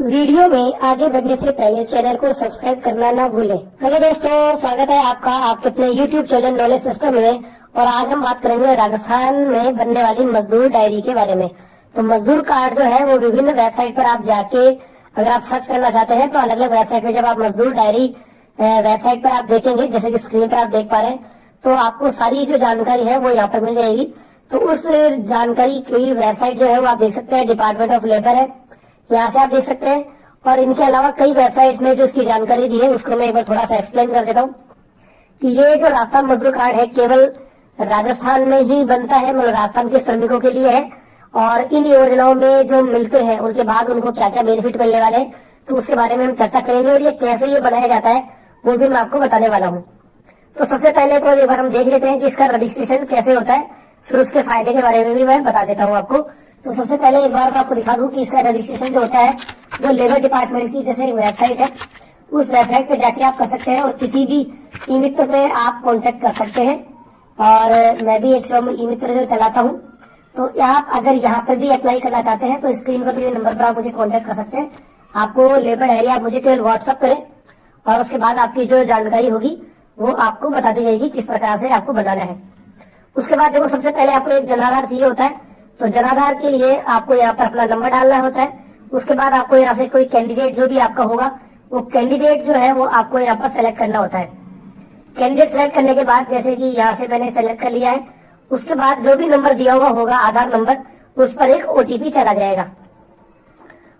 Video में आगे बढ़ने से पहले चैनल को सब्सक्राइब करना ना भूलें। हेलो दोस्तों, स्वागत है आपका आपके अपने यूट्यूब चैनल नॉलेज सिस्टम में। और आज हम बात करेंगे राजस्थान में बनने वाली मजदूर डायरी के बारे में। तो मजदूर कार्ड जो है वो विभिन्न वेबसाइट पर आप जाके अगर आप सर्च करना चाहते हैं तो अलग अलग वेबसाइट पे जब आप मजदूर डायरी वेबसाइट पर आप देखेंगे, जैसे कि स्क्रीन पर आप देख पा रहे हैं, तो आपको सारी जो जानकारी है वो यहाँ पर मिल जाएगी। तो उस जानकारी की वेबसाइट जो है वो आप देख सकते हैं, डिपार्टमेंट ऑफ लेबर है, यहाँ से आप देख सकते हैं। और इनके अलावा कई वेबसाइट्स में जो उसकी जानकारी दी है उसको मैं एक बार थोड़ा सा एक्सप्लेन कर देता हूँ कि ये जो राजस्थान मजदूर कार्ड है केवल राजस्थान में ही बनता है, मतलब राजस्थान के श्रमिकों के लिए है। और इन योजनाओं में जो मिलते हैं उनके बाद उनको क्या क्या बेनिफिट मिलने वाले हैं, तो उसके बारे में हम चर्चा करेंगे। और ये कैसे ये बनाया जाता है वो भी मैं आपको बताने वाला हूँ। तो सबसे पहले तो एक बार हम देख लेते हैं कि इसका रजिस्ट्रेशन कैसे होता है, फिर उसके फायदे के बारे में भी मैं बता देता हूँ आपको। तो सबसे पहले एक बार मैं आपको दिखा दूं कि इसका रजिस्ट्रेशन जो होता है वो लेबर डिपार्टमेंट की जैसे वेबसाइट है, उस वेबसाइट पे जाके आप कर सकते हैं और किसी भी ई मित्र पे आप कांटेक्ट कर सकते हैं। और मैं भी एक ई मित्र जो चलाता हूँ, तो आप अगर यहाँ पर भी अप्लाई करना चाहते हैं तो स्क्रीन पर भी नंबर पर आप मुझे कॉन्टेक्ट कर सकते हैं। आपको लेबर डायरी आप मुझे केवल व्हाट्सअप करें और उसके बाद आपकी जो जानकारी होगी वो आपको बता दी जाएगी किस प्रकार से आपको बनाना है। उसके बाद देखो, सबसे पहले आपको एक जनाधार चाहिए होता है। तो जनाधार के लिए आपको यहाँ पर अपना नंबर डालना होता है। उसके बाद आपको यहाँ से कोई कैंडिडेट जो भी आपका होगा वो कैंडिडेट जो है वो आपको यहाँ पर सेलेक्ट करना होता है। कैंडिडेट सेलेक्ट करने के बाद जैसे कि यहाँ से मैंने सेलेक्ट कर लिया है, उसके बाद जो भी नंबर दिया हुआ होगा आधार नंबर, उस पर एक ओटीपी चला जाएगा।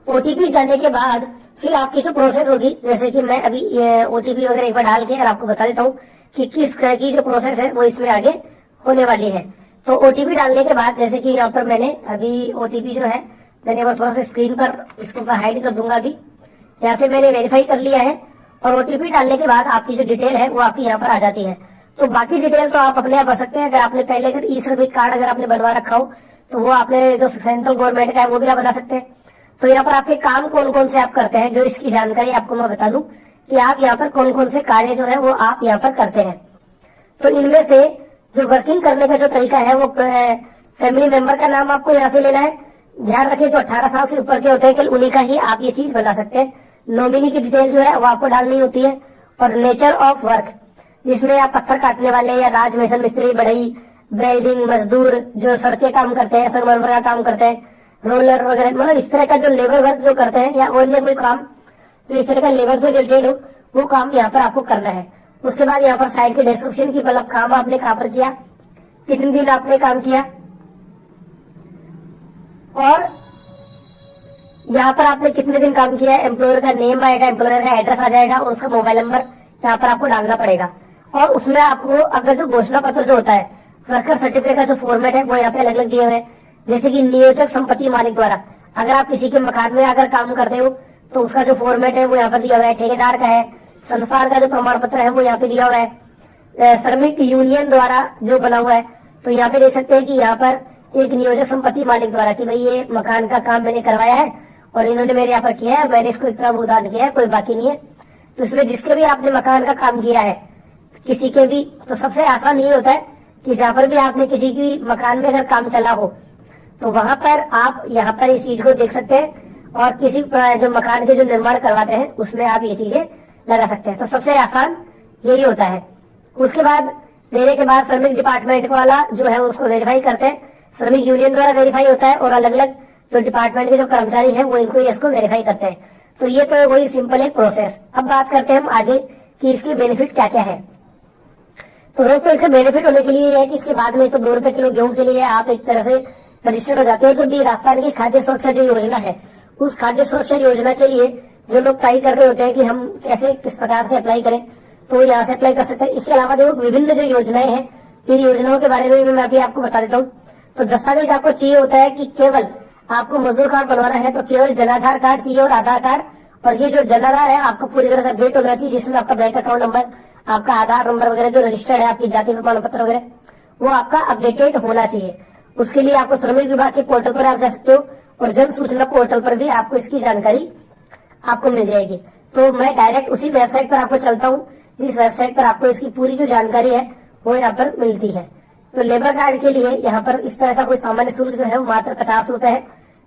ओटीपी जाने के बाद फिर आपकी जो प्रोसेस होगी, जैसे कि मैं अभी ओटीपी वगैरह एक बार डाल के और आपको बता देता हूँ कि किस तरह की जो प्रोसेस है वो इसमें आगे होने वाली है। तो ओटीपी डालने के बाद जैसे कि यहाँ पर मैंने अभी ओटीपी जो है मैंने थोड़ा सा स्क्रीन पर इसको हाइड कर दूंगा। अभी यहाँ से मैंने वेरीफाई कर लिया है और ओटीपी डालने के बाद आपकी जो डिटेल है वो आपकी यहाँ पर आ जाती है। तो बाकी डिटेल तो आप अपने आप भर सकते हैं। अगर आपने पहले अगर ई श्रमिक कार्ड अगर आपने बनवा रखा हो तो वो आपने जो सेंट्रल गवर्नमेंट का है वो भी आप बना सकते हैं। तो यहाँ पर आपके काम कौन कौन से आप करते हैं, जो इसकी जानकारी आपको मैं बता दूं कि आप यहाँ पर कौन कौन से कार्य जो है वो आप यहाँ पर करते हैं। तो इनमें से जो वर्किंग करने का जो तरीका है वो फैमिली मेंबर का नाम आपको यहाँ से लेना है। ध्यान रखिए जो 18 साल से ऊपर के होते हैं केवल उन्हीं का ही आप ये चीज बना सकते हैं। नॉमिनी की डिटेल जो है वो आपको डालनी होती है। और नेचर ऑफ वर्क, जिसमें आप पत्थर काटने वाले या राज मिशन मिस्त्री, बढ़ई, वेल्डिंग मजदूर जो सड़कें काम करते हैं, संगमरमर का काम करते हैं, रोलर वगैरह, मतलब इस तरह का जो लेबर वर्क जो करते हैं या अन्य कोई काम जो इस तरह का लेबर से रिलेटेड हो वो काम यहाँ पर आपको करना है। उसके बाद यहाँ पर साइड के डिस्क्रिप्शन की, मतलब काम आपने कहाँ पर किया, कितने दिन आपने काम किया, और यहाँ पर आपने कितने दिन काम किया, एम्प्लॉयर का नेम आएगा, एम्प्लॉयर का एड्रेस आ जाएगा और उसका मोबाइल नंबर यहाँ पर आपको डालना पड़ेगा। और उसमें आपको अगर जो घोषणा पत्र जो होता है, वर्कर सर्टिफिकेट का जो फॉर्मेट है वो यहाँ पे अलग अलग दिए हुए हैं। जैसे कि नियोजक संपत्ति मालिक द्वारा, अगर आप किसी के मकान में अगर काम करते हो तो उसका जो फॉर्मेट है वो यहाँ पर दिया हुआ है। ठेकेदार का है, संस्थान का जो प्रमाण पत्र है वो यहाँ पे दिया हुआ है। श्रमिक यूनियन द्वारा जो बना हुआ है, तो यहाँ पे देख सकते हैं कि यहाँ पर एक नियोजक संपत्ति मालिक द्वारा कि भाई ये मकान का काम मैंने करवाया है और इन्होंने मेरे यहाँ पर किया है, मैंने इसको इतना भुगतान किया है, कोई बाकी नहीं है। तो इसमें जिसके भी आपने मकान का काम किया है किसी के भी, तो सबसे आसान ये होता है कि जहाँ पर भी आपने किसी की मकान में अगर काम चला हो तो वहां पर आप यहाँ पर इस चीज को देख सकते हैं और किसी जो मकान के जो निर्माण करवाते हैं उसमें आप ये चीजें लगा सकते हैं। तो सबसे आसान यही होता है। उसके बाद देने के बाद श्रमिक डिपार्टमेंट वाला जो है उसको वेरीफाई करते हैं, श्रमिक यूनियन द्वारा वेरीफाई होता है और अलग अलग जो डिपार्टमेंट के जो कर्मचारी हैं वो इनको इसको वेरीफाई करते हैं। तो ये तो वही सिंपल एक प्रोसेस। अब बात करते हैं हम आगे कि इसके बेनिफिट क्या क्या है। तो दोस्तों इसका बेनिफिट होने के लिए है कि इसके बाद में तो 2 रुपए किलो गेहूं के लिए आप एक तरह से रजिस्टर्ड हो जाते हो। तो भी राजस्थान की खाद्य सुरक्षा जो योजना है, उस खाद्य सुरक्षा योजना के लिए जो लोग ट्राई कर रहे होते हैं कि हम कैसे किस प्रकार से अप्लाई करें, तो यहाँ से अप्लाई कर सकते हैं। इसके अलावा देखो विभिन्न जो योजनाएं हैं, इन योजनाओं के बारे में भी मैं अभी आपको बता देता हूँ। तो दस्तावेज आपको चाहिए होता है कि केवल आपको मजदूर कार्ड बनवाना है तो केवल जनाधार कार्ड चाहिए और आधार कार्ड। और ये जो जनाधार है आपको पूरी तरह से अपडेट होना चाहिए, जिसमें आपका बैंक अकाउंट नंबर, आपका आधार नंबर वगैरह जो रजिस्टर्ड है, आपकी जाति प्रमाण पत्र वगैरह वो आपका अपडेटेड होना चाहिए। उसके लिए आपको श्रमिक विभाग के पोर्टल पर आप जा सकते हो और जन सूचना पोर्टल पर भी आपको इसकी जानकारी आपको मिल जाएगी। तो मैं डायरेक्ट उसी वेबसाइट पर आपको चलता हूँ जिस वेबसाइट पर आपको इसकी पूरी जो जानकारी है वो यहाँ पर मिलती है। तो लेबर कार्ड के लिए यहाँ पर इस तरह का कोई सामान्य शुल्क जो है वो मात्र 50 रुपए है,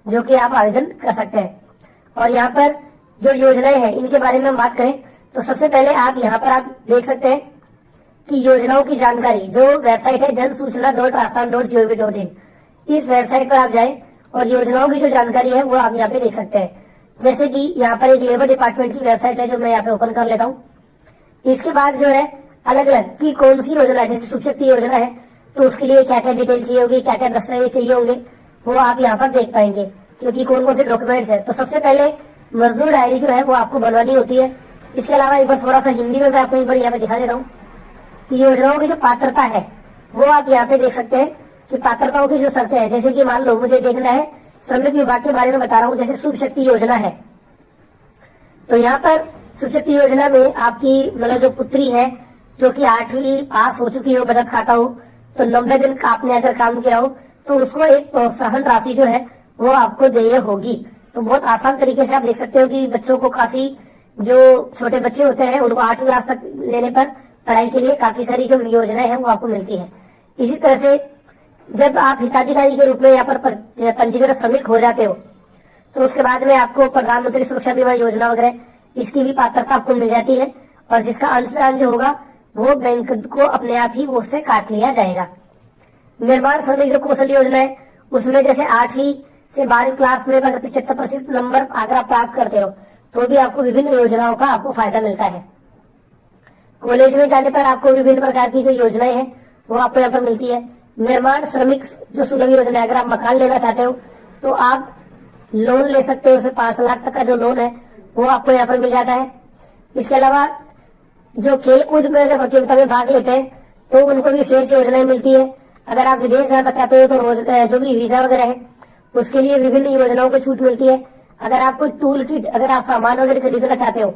जो कि आप आवेदन कर सकते हैं। और यहाँ पर जो योजनाएं हैं इनके बारे में हम बात करें तो सबसे पहले आप यहाँ पर आप देख सकते हैं कि योजनाओं की जानकारी, जो वेबसाइट है जनसूचना.राजस्थान.gov.in, इस वेबसाइट पर आप जाएं और योजनाओं की जो जानकारी है वो आप यहाँ पे देख सकते हैं। जैसे कि यहाँ पर एक लेबर डिपार्टमेंट की वेबसाइट है जो मैं यहाँ पे ओपन कर लेता हूँ। इसके बाद जो है अलग अलग की कौन सी योजना है, जैसे सुख शक्ति योजना है तो उसके लिए क्या क्या डिटेल चाहिए होगी, क्या क्या दस्तावेज चाहिए होंगे, वो आप यहाँ पर देख पाएंगे क्योंकि कौन कौन से डॉक्यूमेंट्स है। तो सबसे पहले मजदूर डायरी जो है वो आपको बनवानी होती है। इसके अलावा एक बार थोड़ा सा हिंदी में मैं आपको एक बार यहाँ पे दिखा दे रहा हूँ कि योजनाओं की जो पात्रता है वो आप यहाँ पे देख सकते हैं कि पात्रताओं की जो शर्तें हैं। जैसे कि मान लो मुझे देखना है श्रमिक विभाग के बारे में बता रहा हूँ, जैसे शुभ शक्ति योजना है तो यहाँ पर शुभ शक्ति योजना में आपकी मतलब जो पुत्री है जो कि 8वीं पास हो चुकी हो, बचत खाता हो, तो 90 दिन का आपने अगर काम किया हो तो उसको एक प्रोत्साहन राशि जो है वो आपको देय होगी। तो बहुत आसान तरीके से आप देख सकते हो कि बच्चों को काफी, जो छोटे बच्चे होते हैं उनको 8वीं क्लास तक लेने पर पढ़ाई के लिए काफी सारी जो योजनाएं हैं वो आपको मिलती है। इसी तरह से जब आप हिताधिकारी के रूप में यहाँ पर पंजीकृत श्रमिक हो जाते हो तो उसके बाद में आपको प्रधानमंत्री सुरक्षा बीमा योजना वगैरह इसकी भी पात्रता आपको मिल जाती है और जिसका अंशदान जो होगा वो बैंक को अपने आप ही वो से काट लिया जाएगा। निर्माण श्रमिक जो कौशल योजना है उसमें जैसे 8वीं से 12वीं क्लास में अगर 75% नंबर अगर आप प्राप्त करते हो तो भी आपको विभिन्न योजनाओं का आपको फायदा मिलता है। कॉलेज में जाने पर आपको विभिन्न प्रकार की जो योजनाएं हैं वो आपको यहाँ पर मिलती है। निर्माण श्रमिक जो सुलभ योजना है, अगर आप मकान लेना चाहते हो तो आप लोन ले सकते हो, उसमें 5 लाख तक का जो लोन है वो आपको यहाँ पर मिल जाता है। इसके अलावा जो खेल कूद में अगर प्रतियोगिता में भाग लेते हैं तो उनको भी विशेष योजनाएं मिलती है। अगर आप विदेश जाना चाहते हो तो जो भी वीजा वगैरह है उसके लिए विभिन्न योजनाओं को छूट मिलती है। अगर आपको टूल किट, अगर आप सामान वगैरह खरीदना चाहते हो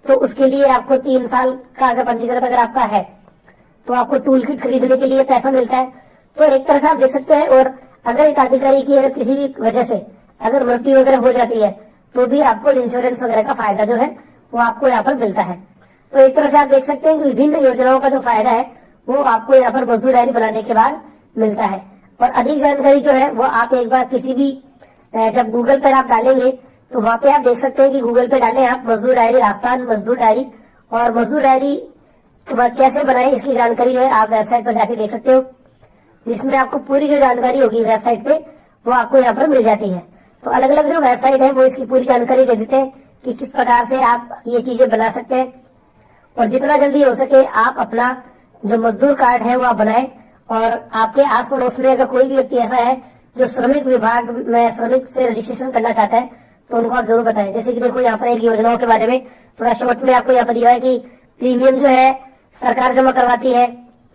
तो उसके लिए आपको 3 साल का अगर पंजीकृत अगर आपका है तो आपको टूल किट खरीदने के लिए पैसा मिलता है। तो एक तरह से आप देख सकते हैं। और अगर हिताधिकारी की अगर किसी भी वजह से अगर मृत्यु वगैरह हो जाती है तो भी आपको इंश्योरेंस वगैरह का फायदा जो है वो आपको यहाँ पर मिलता है। तो एक तरह से आप देख सकते हैं कि विभिन्न योजनाओं का जो फायदा है वो आपको यहाँ पर मजदूर डायरी बनाने के बाद मिलता है। और अधिक जानकारी जो है वो आप एक बार किसी भी जब गूगल पर आप डालेंगे तो वहां पे आप देख सकते हैं कि गूगल पे डालें आप मजदूर डायरी राजस्थान मजदूर डायरी, और मजदूर डायरी कैसे बनाए इसकी जानकारी जो है आप वेबसाइट पर जाके देख सकते हो, जिसमें आपको पूरी जो जानकारी होगी वेबसाइट पे वो आपको यहाँ पर मिल जाती है। तो अलग अलग जो वेबसाइट है वो इसकी पूरी जानकारी दे देते हैं कि किस प्रकार से आप ये चीजें बना सकते हैं। और जितना जल्दी हो सके आप अपना जो मजदूर कार्ड है वो आप बनाएं। और आपके आस पड़ोस में अगर कोई भी व्यक्ति ऐसा है जो श्रमिक विभाग में श्रमिक से रजिस्ट्रेशन करना चाहता है तो उनको आप जरूर बताएं। जैसे कि देखो यहाँ पर एक योजनाओं के बारे में थोड़ा शॉर्ट में आपको यहाँ पर दिया है कि प्रीमियम जो है सरकार जमा करवाती है,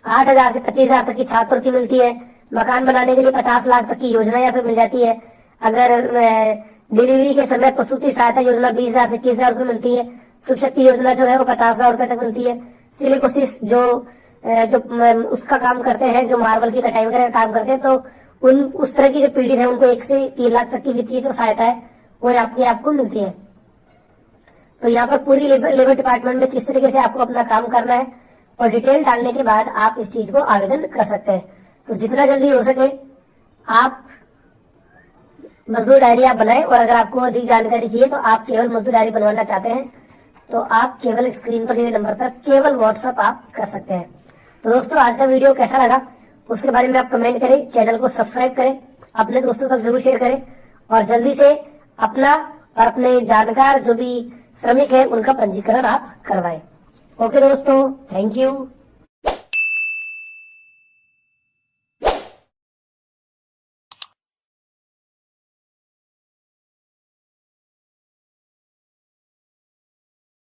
8,000 से 25,000 तक की छात्रवृत्ति मिलती है, मकान बनाने के लिए 50 लाख तक की योजना यहाँ पे मिल जाती है। अगर डिलीवरी के समय प्रसूति सहायता योजना 20,000 से 21,000 रुपए मिलती है। सुख शक्ति योजना जो है वो 50,000 रुपए तक मिलती है। सिलिकोसिस जो उसका काम करते हैं, जो मार्बल की कटाई वगैरह का काम करते हैं, तो उस तरह की जो पीड़ित है उनको 1 से 3 लाख तक की वित्तीय जो सहायता है वो आपको मिलती है। तो यहाँ पर पूरी लेबर डिपार्टमेंट में किस तरीके से आपको अपना काम करना है और डिटेल डालने के बाद आप इस चीज को आवेदन कर सकते हैं। तो जितना जल्दी हो सके आप मजदूर डायरी आप बनाएं। और अगर आपको अधिक जानकारी चाहिए तो आप केवल मजदूर डायरी बनवाना चाहते हैं तो आप केवल स्क्रीन पर दिए नंबर पर केवल व्हाट्सएप आप कर सकते हैं। तो दोस्तों आज का वीडियो कैसा लगा उसके बारे में आप कमेंट करें, चैनल को सब्सक्राइब करें, अपने दोस्तों तक जरूर शेयर करें और जल्दी से अपना और अपने जानकार जो भी श्रमिक है उनका पंजीकरण आप करवाएं। ओके दोस्तों, थैंक यू।